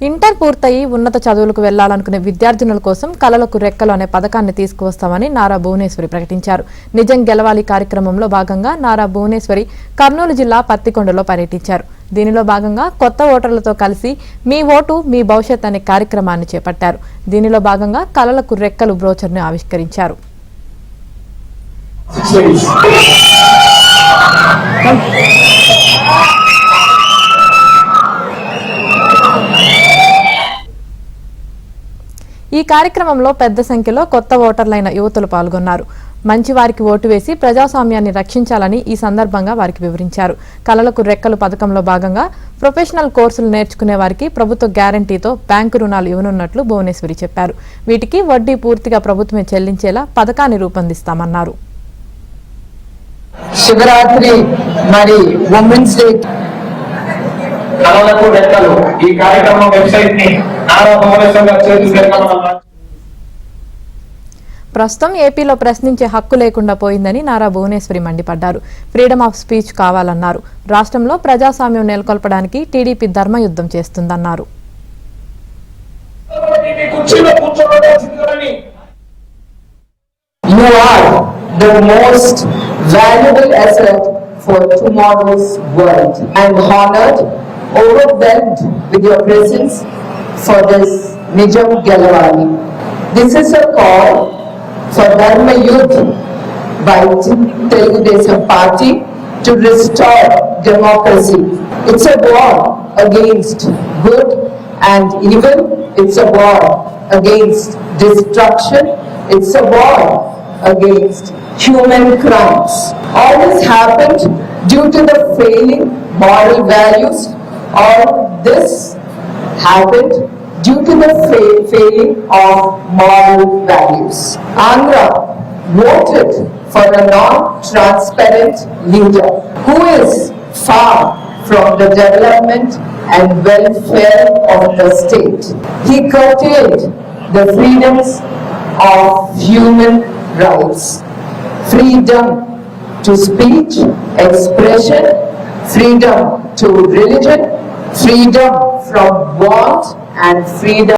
Inter పూర్తయి ఉన్నత చదువులకు వెళ్లాలనుకునే విద్యార్థినుల కోసం కలలకు రెక్కలు అనే పథకాన్ని తీసుకువస్తామని నారా భువనేశ్వరి ప్రకటించారు. నిజం గెలవాలి కార్యక్రమంలో భాగంగా నారా భువనేశ్వరి కర్నూలు జిల్లా పత్తికొండలో పర్యటించారు. దీనిలో భాగంగా కొత్త ఓటర్లతో కలిసి మీ ఓటు మీ భవిష్యత్ అనే కార్యక్రమాన్ని చేపట్టారు. దీనిలో భాగంగా కలలకు రెక్కలు బ్రోచర్ను ఆవిష్కరించారు. ఈ కార్యక్రమంలో పెద్ద సంఖ్యలో కొత్త ఓటర్లైన యువతులు పాల్గొన్నారు. మంచి వారికి ఓటు వేసి ప్రజాస్వామ్యాన్ని రక్షించాలని ఈ సందర్భంగా వారికి వివరించారు. కలలకు రెక్కలు పథకంలో భాగంగా ప్రొఫెషనల్ కోర్సులు నేర్చుకునే వారికి ప్రభుత్వ గ్యారంటీతో బ్యాంకు రుణాలు ఇవ్వనున్నట్లు భువనేశ్వరి చెప్పారు. వీటికి వడ్డీ పూర్తిగా ప్రభుత్వమే చెల్లించేలా పథకాన్ని రూపొందిస్తామన్నారు. శివరాత్రి మరి ఉమెన్స్ డే కలలకు రెక్కలు ఈ కార్యక్రమం వెబ్సైట్ ని ప్రస్తుతం ఏపీలో ప్రశ్నించే హక్కు లేకుండా పోయిందని నారా భువనేశ్వరి మండిపడ్డారు. ఫ్రీడమ్ ఆఫ్ స్పీచ్ కావాలన్నారు. రాష్ట్రంలో ప్రజాస్వామ్యం నెలకొల్పడానికి TDP ధర్మయుద్ధం చేస్తుందన్నారు. You are the most valuable asset for tomorrow's world. I am honored, overwhelmed with your presence for this Nijam Gelavali. This is a call for Dharma Youth by Telugu Desam Party to restore democracy. It's a war against good and evil. It's a war against destruction. It's a war against human crimes. All this happened due to the failing moral values. All this happened due to the failing of moral values. Andhra voted for a non-transparent leader who is far from the development and welfare of the state. He curtailed the freedoms of human rights. Freedom to speech, expression, freedom to religion, freedom from want and freedom